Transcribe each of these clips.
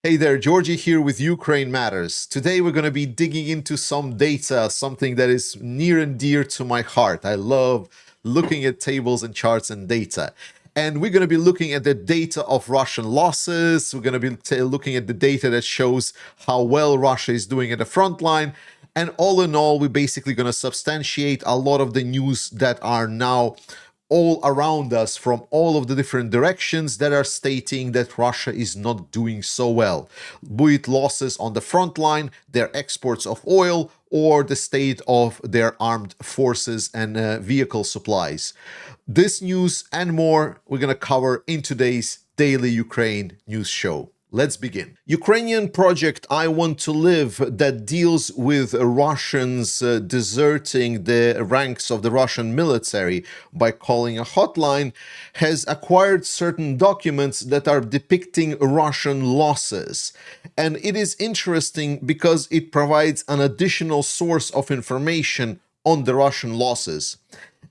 Hey there, Georgie here with Ukraine Matters. Today we're going to be digging into some data, something that is near and dear to my heart. I love looking at tables and charts and data. And we're going to be looking at the data of Russian losses. We're going to be looking at the data that shows how well Russia is doing at the front line. And all in all, we're basically going to substantiate a lot of the news that are now all around us from all of the different directions that are stating that Russia is not doing so well, be it losses on the front line, their exports of oil, or the state of their armed forces and vehicle supplies. This news and more we're going to cover in today's Daily Ukraine News Show. Let's begin. Ukrainian project I Want to Live that deals with Russians deserting the ranks of the Russian military by calling a hotline has acquired certain documents that are depicting Russian losses. And it is interesting because it provides an additional source of information on the Russian losses.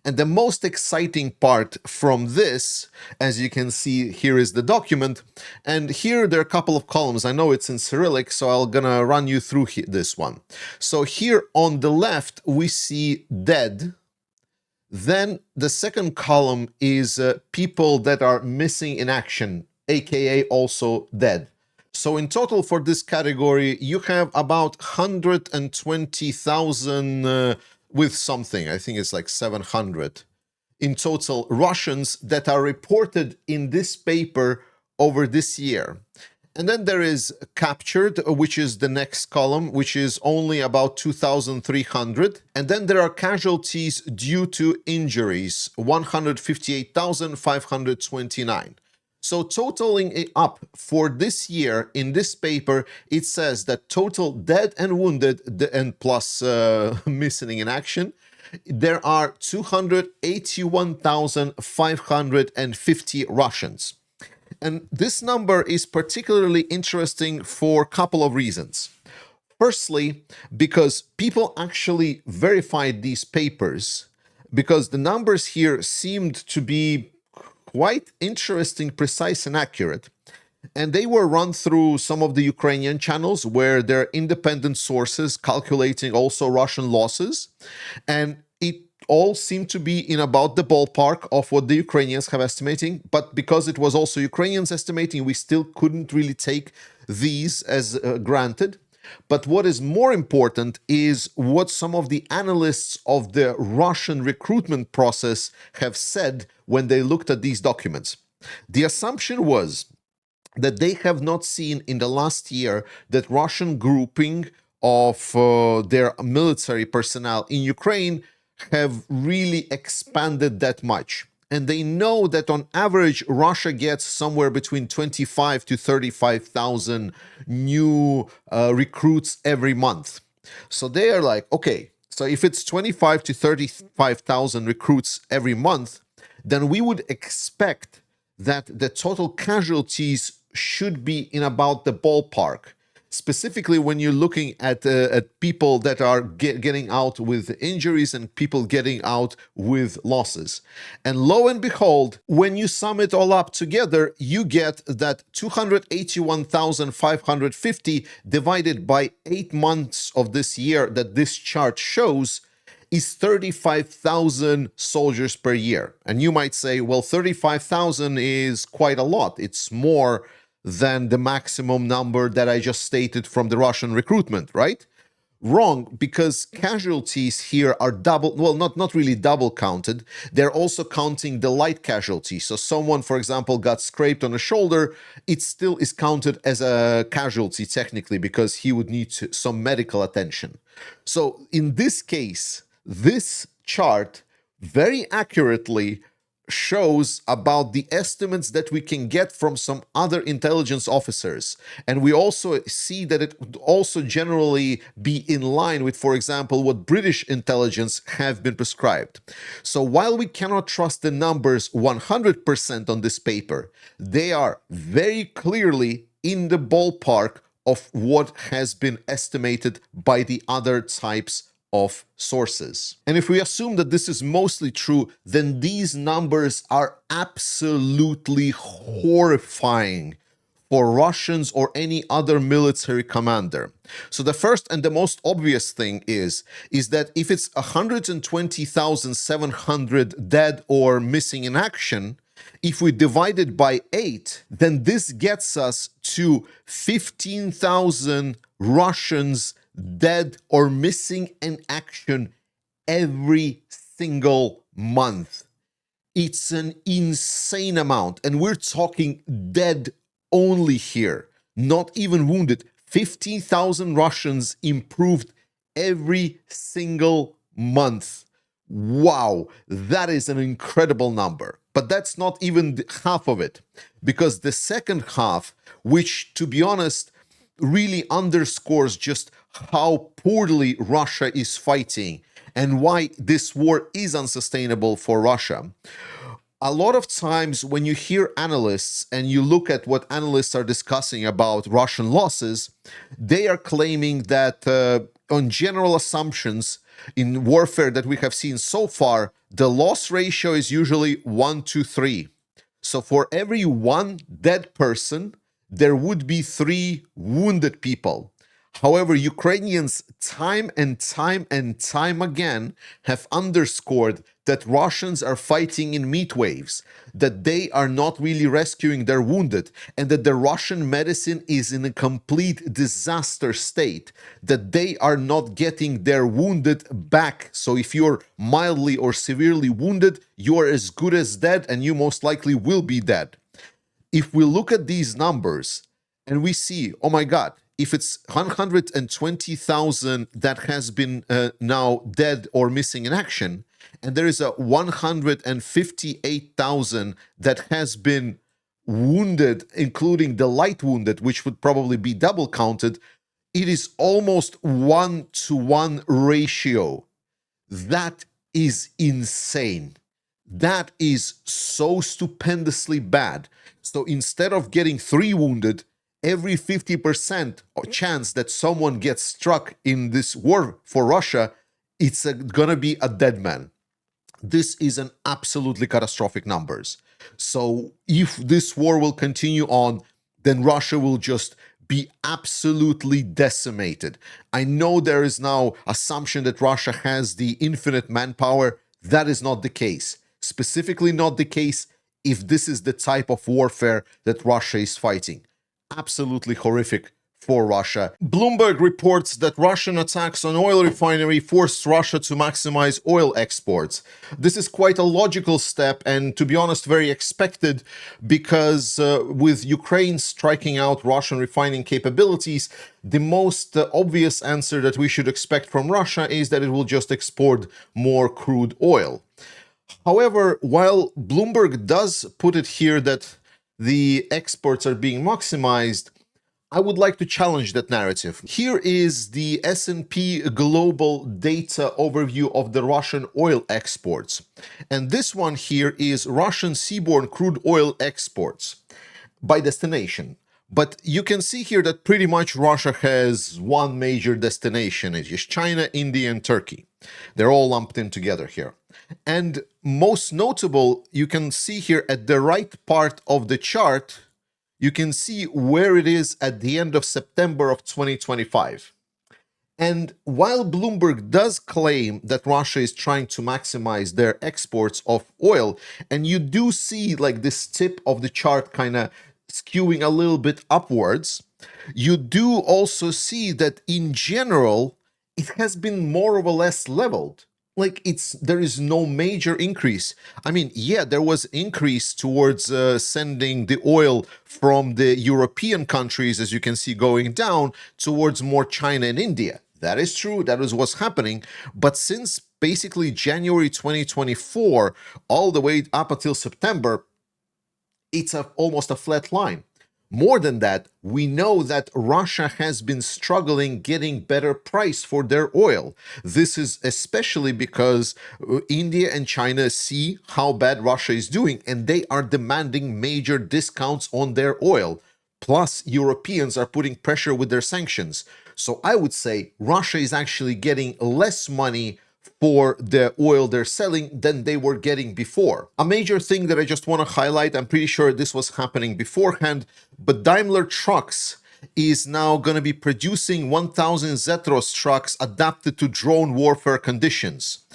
And the most exciting part from this, as you can see, here is the document. And here there are a couple of columns. I know it's in Cyrillic, so I'm gonna run you through this one. So here on the left, we see dead. Then the second column is people that are missing in action, aka also dead. So in total for this category, you have about 120,000 with something, I think it's like 700 in total Russians that are reported in this paper over this year. And then there is captured, which is the next column, which is only about 2,300. And then there are casualties due to injuries, 158,529. So totaling it up for this year in this paper, it says that total dead and wounded and plus missing in action, there are 281,550 Russians. And this number is particularly interesting for a couple of reasons. Firstly, because people actually verified these papers, because the numbers here seemed to be quite interesting, precise, and accurate. And they were run through some of the Ukrainian channels where there are independent sources calculating also Russian losses. And it all seemed to be in about the ballpark of what the Ukrainians have estimating. But because it was also Ukrainians estimating, we still couldn't really take these as granted. But what is more important is what some of the analysts of the Russian recruitment process have said when they looked at these documents. The assumption was that they have not seen in the last year that Russian grouping of their military personnel in Ukraine have really expanded that much. And they know that on average, Russia gets somewhere between 25 to 35,000 new recruits every month. So they are like, okay, so if it's 25 to 35,000 recruits every month, then we would expect that the total casualties should be in about the ballpark. Specifically, when you're looking at people that are getting out with injuries and people getting out with losses. And lo and behold, when you sum it all up together, you get that 281,550 divided by 8 months of this year that this chart shows is 35,000 soldiers per year. And you might say, well, 35,000 is quite a lot. It's more than the maximum number that I just stated from the Russian recruitment, right? Wrong, because casualties here are double, well, not really double counted. They're also counting the light casualty. So someone, for example, got scraped on the shoulder, it still is counted as a casualty technically because he would need some medical attention. So in this case, this chart very accurately shows about the estimates that we can get from some other intelligence officers. And we also see that it would also generally be in line with, for example, what British intelligence have been prescribed. So while we cannot trust the numbers 100% on this paper, they are very clearly in the ballpark of what has been estimated by the other types of sources. And if we assume that this is mostly true, then these numbers are absolutely horrifying for Russians or any other military commander. So the first and the most obvious thing is that if it's 120,700 dead or missing in action, if we divide it by 8, then this gets us to 15,000 Russians dead or missing in action every single month. It's an insane amount, and we're talking dead only here, not even wounded. 15,000 Russians improved every single month. Wow, that is an incredible number. But that's not even half of it, because the second half, which, to be honest, really underscores just how poorly Russia is fighting and why this war is unsustainable for Russia. A lot of times when you hear analysts and you look at what analysts are discussing about Russian losses, they are claiming that on general assumptions in warfare that we have seen so far, the loss ratio is usually 1 to 3. So for every one dead person, there would be 3 wounded people. However, Ukrainians time and time again have underscored that Russians are fighting in meat waves, that they are not really rescuing their wounded, and that the Russian medicine is in a complete disaster state, that they are not getting their wounded back. So if you're mildly or severely wounded, you are as good as dead, and you most likely will be dead. If we look at these numbers and we see, oh my God, if it's 120,000 that has been now dead or missing in action, and there is a 158,000 that has been wounded, including the light wounded, which would probably be double counted, it is almost 1-to-1 ratio. That is insane. That is so stupendously bad. So instead of getting 3 wounded, every 50% chance that someone gets struck in this war for Russia, it's gonna be a dead man. This is an absolutely catastrophic numbers. So if this war will continue on, then Russia will just be absolutely decimated. I know there is now assumption that Russia has the infinite manpower. That is not the case. Specifically not the case if this is the type of warfare that Russia is fighting. Absolutely horrific for Russia. Bloomberg reports that Russian attacks on oil refinery forced Russia to maximize oil exports. This is quite a logical step and, to be honest, very expected, because with Ukraine striking out Russian refining capabilities, the most obvious answer that we should expect from Russia is that it will just export more crude oil. However, while Bloomberg does put it here that the exports are being maximized, I would like to challenge that narrative. Here is the S&P Global data overview of the Russian oil exports. And this one here is Russian seaborne crude oil exports by destination. But you can see here that pretty much Russia has one major destination. It is China, India, and Turkey. They're all lumped in together here. And most notable, you can see here at the right part of the chart, you can see where it is at the end of September of 2025. And while Bloomberg does claim that Russia is trying to maximize their exports of oil, and you do see like this tip of the chart kind of skewing a little bit upwards, you do also see that in general, it has been more or less leveled. Like there is no major increase. I mean, yeah, there was increase towards sending the oil from the European countries, as you can see, going down towards more China and India. That is true. That is what's happening. But since basically January 2024, all the way up until September, it's almost a flat line. More than that, we know that Russia has been struggling getting better price for their oil. This is especially because India and China see how bad Russia is doing, and they are demanding major discounts on their oil. Plus, Europeans are putting pressure with their sanctions. So I would say Russia is actually getting less money for the oil they're selling than they were getting before. A major thing that I just want to highlight, I'm pretty sure this was happening beforehand, but Daimler Trucks is now going to be producing 1,000 Zetros trucks adapted to drone warfare conditions.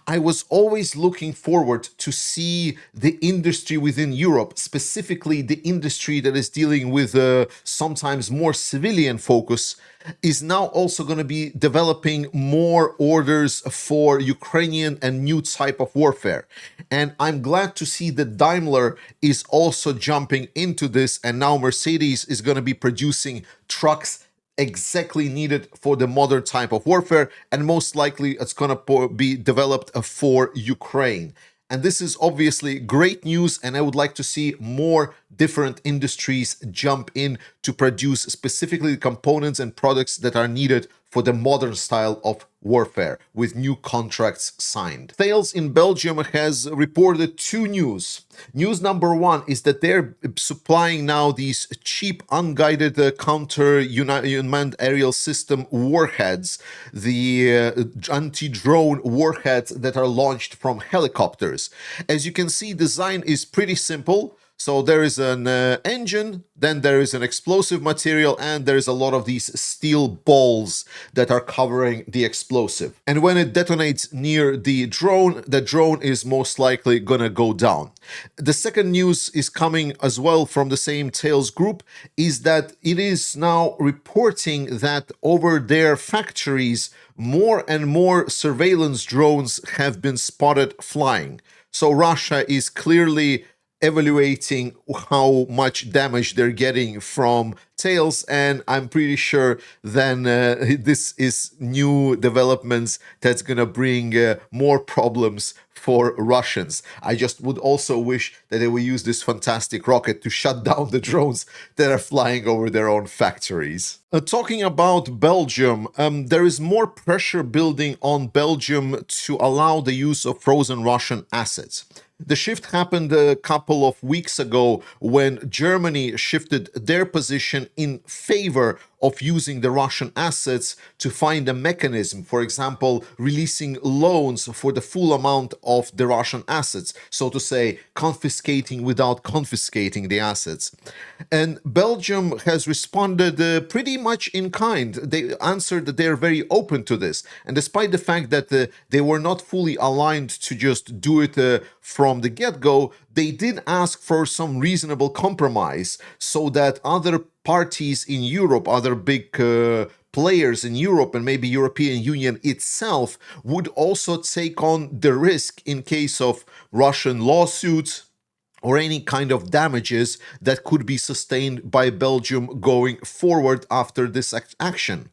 I was always looking forward to see the industry within Europe, specifically the industry that is dealing with sometimes more civilian focus, is now also going to be developing more orders for Ukrainian and new type of warfare. And I'm glad to see that Daimler is also jumping into this, and now Mercedes is going to be producing trucks exactly needed for the modern type of warfare, and most likely it's going to be developed for Ukraine. And this is obviously great news, and I would like to see more different industries jump in to produce specifically the components and products that are needed for the modern style of warfare, with new contracts signed. Sales in Belgium has reported two news. News number one is that they're supplying now these cheap, unguided counter-unmanned aerial system warheads, the anti-drone warheads that are launched from helicopters. As you can see, design is pretty simple. So there is an engine, then there is an explosive material, and there is a lot of these steel balls that are covering the explosive. And when it detonates near the drone is most likely gonna go down. The second news is coming as well from the same Tails group, is that it is now reporting that over their factories, more and more surveillance drones have been spotted flying. So Russia is clearly evaluating how much damage they're getting from Tails, and I'm pretty sure then this is new developments that's gonna bring more problems for Russians. I just would also wish that they would use this fantastic rocket to shut down the drones that are flying over their own factories. Talking about Belgium, there is more pressure building on Belgium to allow the use of frozen Russian assets. The shift happened a couple of weeks ago when Germany shifted their position in favor of using the Russian assets to find a mechanism, for example, releasing loans for the full amount of the Russian assets, so to say, confiscating without confiscating the assets. And Belgium has responded pretty much in kind. They answered that they're very open to this. And despite the fact that they were not fully aligned to just do it from the get-go, they did ask for some reasonable compromise so that other parties in Europe, other big players in Europe, and maybe European Union itself would also take on the risk in case of Russian lawsuits or any kind of damages that could be sustained by Belgium going forward after this action.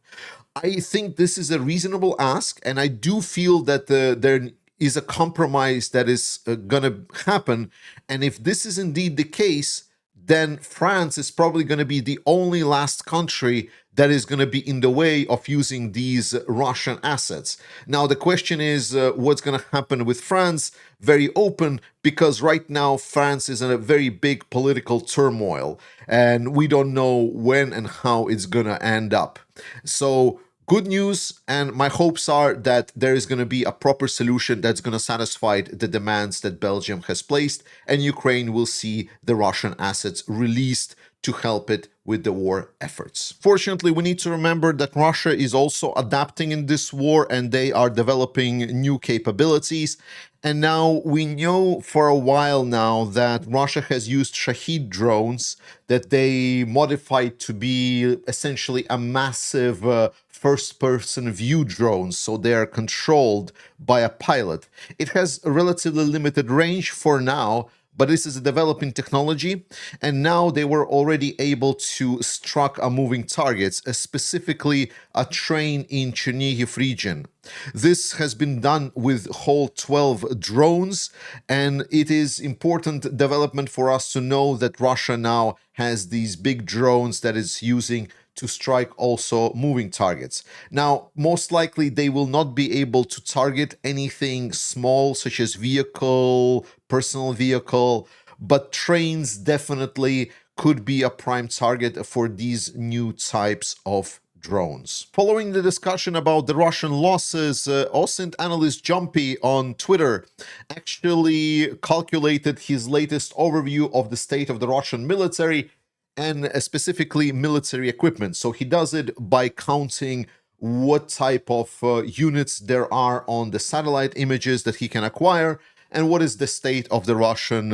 I think this is a reasonable ask, and I do feel that there is a compromise that is going to happen. And if this is indeed the case, then France is probably going to be the only last country that is going to be in the way of using these Russian assets. Now, the question is what's going to happen with France? Very open, because right now France is in a very big political turmoil, and we don't know when and how it's going to end up. So good news, and my hopes are that there is going to be a proper solution that's going to satisfy the demands that Belgium has placed, and Ukraine will see the Russian assets released to help it with the war efforts. Fortunately, we need to remember that Russia is also adapting in this war, and they are developing new capabilities. And now we know for a while now that Russia has used Shahed drones that they modified to be essentially a massive first-person view drones, so they are controlled by a pilot. It has a relatively limited range for now, but this is a developing technology, and now they were already able to struck a moving targets, specifically a train in Chernihiv region. This has been done with whole 12 drones, and it is important development for us to know that Russia now has these big drones that is using to strike also moving targets. Now, most likely they will not be able to target anything small such as vehicle, personal vehicle, but trains definitely could be a prime target for these new types of drones. Following the discussion about the Russian losses, OSINT analyst Jumpy on Twitter actually calculated his latest overview of the state of the Russian military and specifically military equipment. So he does it by counting what type of units there are on the satellite images that he can acquire and what is the state of the Russian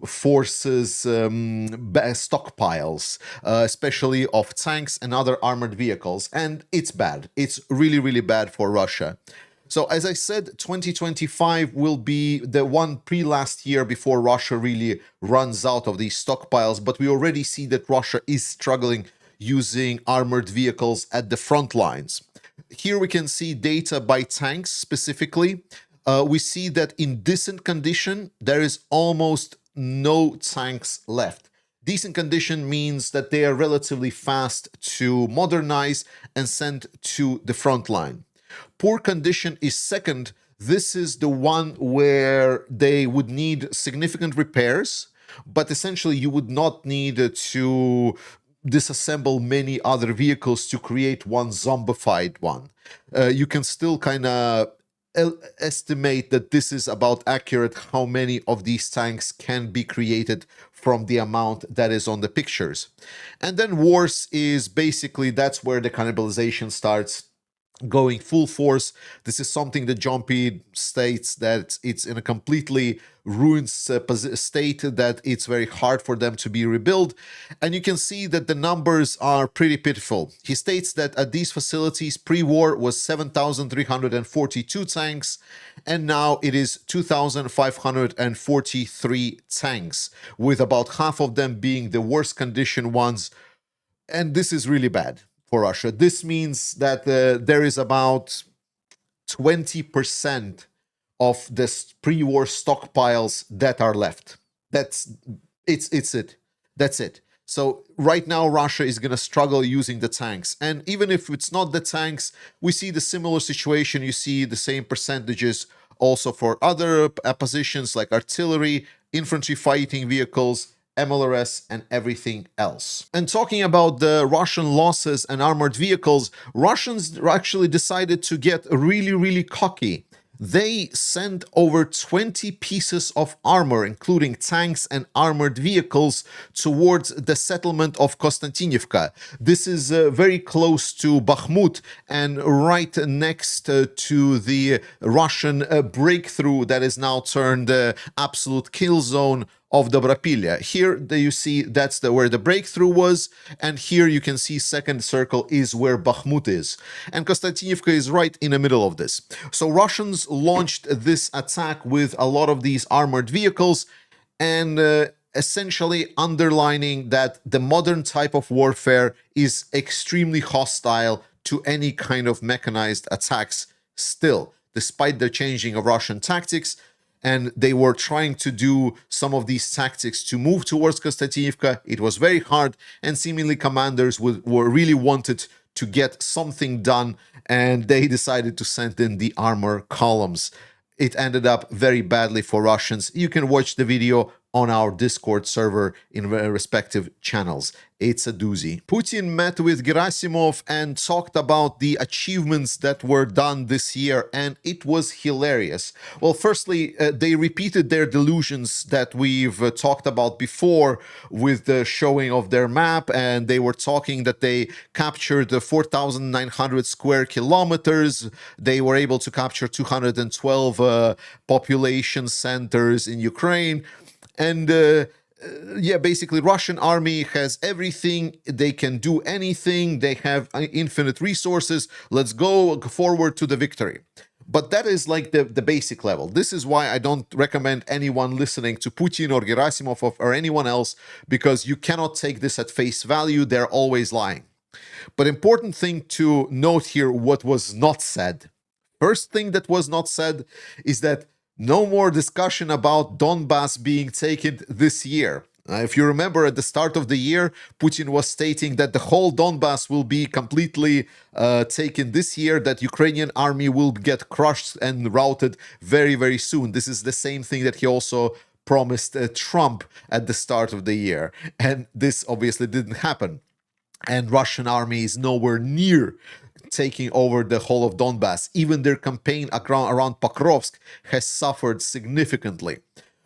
forces stockpiles, especially of tanks and other armored vehicles. And it's bad. It's really, really bad for Russia. So as I said, 2025 will be the one pre-last year before Russia really runs out of these stockpiles. But we already see that Russia is struggling using armored vehicles at the front lines. Here we can see data by tanks specifically. We see that in decent condition, there is almost no tanks left. Decent condition means that they are relatively fast to modernize and send to the front line. Poor condition is second. This is the one where they would need significant repairs, but essentially you would not need to disassemble many other vehicles to create one zombified one. You can still kind of estimate that this is about accurate how many of these tanks can be created from the amount that is on the pictures. And then worse is basically that's where the cannibalization starts going full force. This is something that Jumpy states that it's in a completely ruined state, that it's very hard for them to be rebuilt. And you can see that the numbers are pretty pitiful. He states that at these facilities pre-war was 7,342 tanks, and now it is 2,543 tanks, with about half of them being the worst condition ones. And this is really bad for Russia. This means that there is about 20% of the pre-war stockpiles that are left. That's it. That's it. So right now Russia is going to struggle using the tanks. And even if it's not the tanks, we see the similar situation. You see the same percentages also for other positions like artillery, infantry fighting vehicles, MLRS, and everything else. And talking about the Russian losses and armored vehicles, Russians actually decided to get really, really cocky. They sent over 20 pieces of armor, including tanks and armored vehicles, towards the settlement of Kostyantynivka. This is very close to Bakhmut and right next to the Russian breakthrough that is now turned absolute kill zone of Dobropilya. Here you see that's where the breakthrough was, and here you can see second circle is where Bakhmut is. And Kostyantynivka is right in the middle of this. So Russians launched this attack with a lot of these armored vehicles and essentially underlining that the modern type of warfare is extremely hostile to any kind of mechanized attacks still, despite the changing of Russian tactics. And they were trying to do some of these tactics to move towards Kostyantynivka. It was very hard, and seemingly commanders were really wanted to get something done, and they decided to send in the armor columns. It ended up very badly for Russians. You can watch the video on our Discord server in respective channels. It's a doozy. Putin met with Gerasimov and talked about the achievements that were done this year, and it was hilarious. Well, firstly, they repeated their delusions that we've talked about before with the showing of their map, and they were talking that they captured 4,900 square kilometers. They were able to capture 212 population centers in Ukraine. And yeah, basically Russian army has everything. They can do anything. They have infinite resources. Let's go forward to the victory. But that is like the basic level. This is why I don't recommend anyone listening to Putin or Gerasimov or anyone else, because you cannot take this at face value. They're always lying. But important thing to note here, what was not said. First thing that was not said is that no more discussion about Donbass being taken this year. If you remember, at the start of the year, Putin was stating that the whole Donbass will be completely taken this year, that Ukrainian army will get crushed and routed very, very soon. This is the same thing that he also promised Trump at the start of the year. And this obviously didn't happen. and Russian army is nowhere near taking over the whole of Donbass. Even their campaign around Pokrovsk has suffered significantly.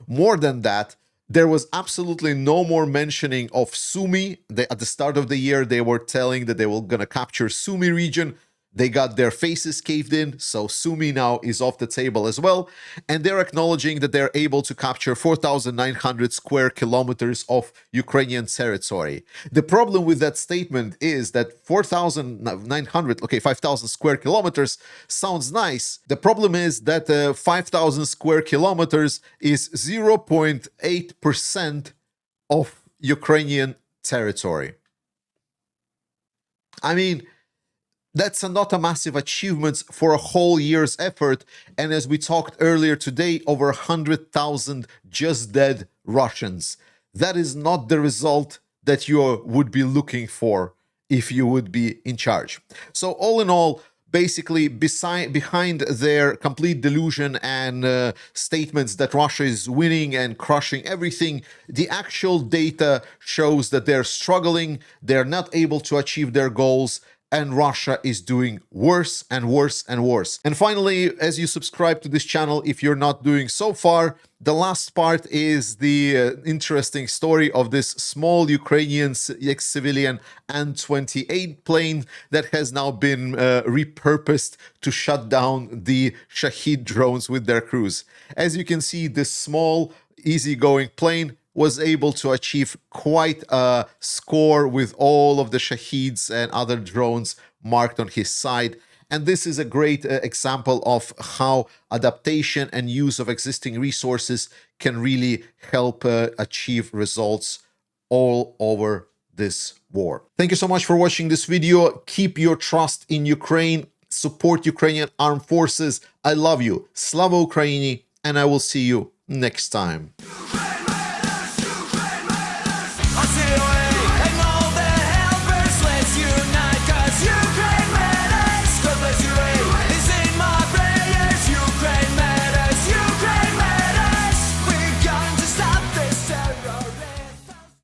More than that, there was absolutely no more mentioning of Sumy. At the start of the year, they were telling that they were going to capture Sumy region. They got their faces caved in, so Sumy now is off the table as well. And they're acknowledging that they're able to capture 4,900 square kilometers of Ukrainian territory. The problem with that statement is that 4,900, okay, 5,000 square kilometers sounds nice. The problem is that 5,000 square kilometers is 0.8% of Ukrainian territory. I mean, that's not a massive achievement for a whole year's effort. And as we talked earlier today, over 100,000 just dead Russians. That is not the result that you would be looking for if you would be in charge. So all in all, basically behind their complete delusion and statements that Russia is winning and crushing everything, the actual data shows that they're struggling, they're not able to achieve their goals, and Russia is doing worse and worse and worse. And finally, as you subscribe to this channel, if you're not doing so far, the last part is the interesting story of this small Ukrainian ex-civilian An-28 plane that has now been repurposed to shut down the Shahed drones with their crews. As you can see, this small, easygoing plane was able to achieve quite a score with all of the Shaheds and other drones marked on his side. And this is a great example of how adaptation and use of existing resources can really help achieve results all over this war. Thank you so much for watching this video. Keep your trust in Ukraine. Support Ukrainian armed forces. I love you. Slava Ukraini, and I will see you next time.